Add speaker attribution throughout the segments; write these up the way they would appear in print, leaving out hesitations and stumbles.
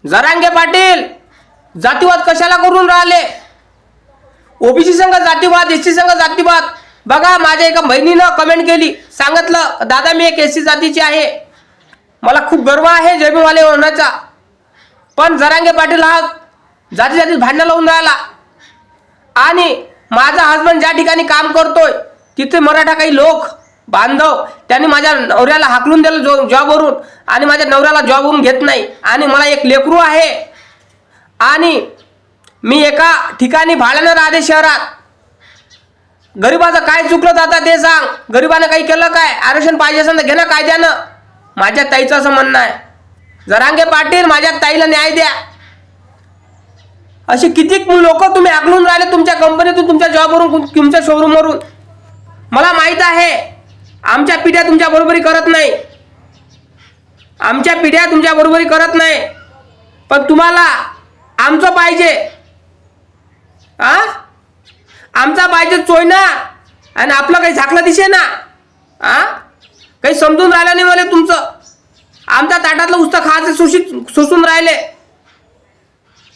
Speaker 1: जरांगे पाटील जातीवाद कशाला करून राहिले? ओबीसी संघ जातीवाद, एससी संघ जातीवाद. बघा, माझ्या एका बहिणीनं कमेंट केली, सांगितलं दादा मी एक एससी जातीची आहे, मला खूप गर्व आहे जयभीमवाले होण्याचा. पण जरांगे पाटील हा जाती जातीत भांडण लावून राहिला. आणि माझा हसबंड ज्या ठिकाणी काम करतोय तिथे मराठा काही लोक बांधव त्यांनी माझ्या नवऱ्याला हाकलून दिलं जॉबवरून, आणि माझ्या नवऱ्याला जॉबवरून घेत नाही. आणि मला एक लेकरू आहे, आणि मी एका ठिकाणी भाड्यानं राहते शहरात. गरीबाचं काय चुकलं दादा ते सांग? गरीबानं काही केलं काय? आरक्षण पाहिजे असेल तर घे ना कायद्यानं. माझ्या ताईचं असं म्हणणं आहे. जरांगे पाटील माझ्या ताईला न्याय द्या. अशी किती लोक तुम्ही हाकलून राहिले तुमच्या कंपनीतून, तुमच्या जॉबवरून, तुमच्या शोरूमवरून. मला माहित आहे आमच्या पिढ्या तुमच्या बरोबरी करत नाही, आमच्या पिढ्या तुमच्या बरोबरी करत नाही. पण तुम्हाला आमचं पाहिजे, आमचा पाहिजे चोय ना. आणि आपलं काही झाकलं दिसे ना. काही समजून राहिलं नाही मला तुमचं. आमच्या ताटातलं उस्तं खायचं सोसून राहिले.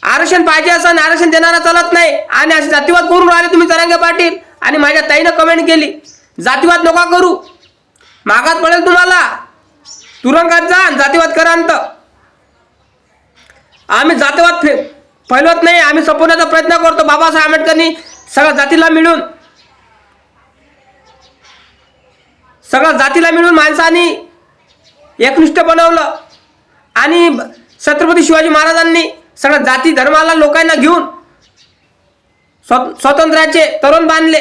Speaker 1: आरक्षण पाहिजे असं आरक्षण देणारा चालत नाही. आणि असे जातीवाद करून राहिले तुम्ही जरांगे पाटील. आणि माझ्या ताईनं कमेंट केली जातीवाद नका करू, मागात पडेल तुम्हाला, तुरुंगात जा, जातीवाद करा. अंत आम्ही जातीवाद फैलवत नाही, आम्ही संपवण्याचा प्रयत्न करतो. बाबासाहेब आंबेडकरांनी सगळ्या जातीला मिळून माणसांनी एकनिष्ठ बनवलं. आणि छत्रपती शिवाजी महाराजांनी सगळ्या जाती धर्माला लोकांना घेऊन स्वातंत्र्याचे तोरण बांधले.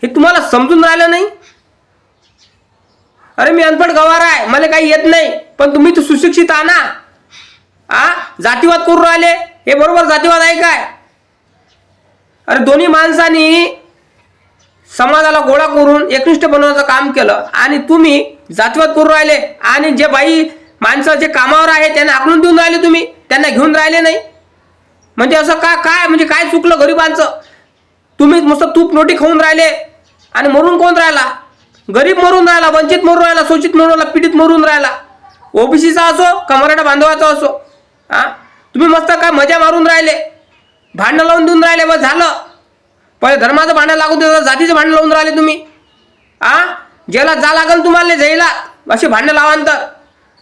Speaker 1: हे तुम्हाला समजून राहिलं नाही? अरे मी अनपढ गवार आहे, मला काही येत नाही, पण तुम्ही तर सुशिक्षित आहात ना. जातीवाद करून राहिले, हे बरोबर जातीवाद आहे काय? अरे दोन्ही माणसांनी समाजाला गोळा करून एकनिष्ठ बनवण्याचं काम केलं, आणि तुम्ही जातीवाद करून राहिले. आणि जे बाई माणसं जे कामावर आहे त्यांना आखलून देऊन राहिले, तुम्ही त्यांना घेऊन राहिले नाही. म्हणजे असं काय म्हणजे काय चुकलं गरिबांचं? तुम्ही मस्त तूप नोटी खाऊन राहिले, आणि मरून कोण राहिला? गरीब मरून राहिला, वंचित मरून राहिला, शोषित मरून राहिला, पीडित मरून राहिला. ओबीसीचा असो का मराठा बांधवाचा असो, तुम्ही मस्त काय मजा मारून राहिले, भांडण लावून देऊन राहिले. बस झालं. पहिले धर्माचं भांडण लागू देतात, जातीचं भांडण लावून राहिले तुम्ही. ज्याला जा लागेल तुम्हाला जैला, असे भांडण लावांतर.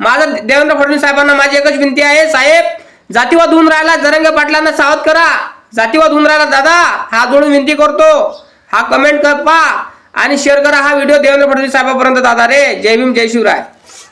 Speaker 1: माझं देवेंद्र फडणवीस साहेबांना माझी एकच विनंती आहे, साहेब जातीवाद होऊन राहिला, जरांगे पाटलांना सावध करा. जातीवाद होऊन राहिला दादा, हात जोडून विनंती करतो. हा कमेंट कर पा आणि शेअर करा हा व्हिडिओ देवेंद्र फडणवीस साहेबांपर्यंत दादा रे. जय भीम, जय शिवराय.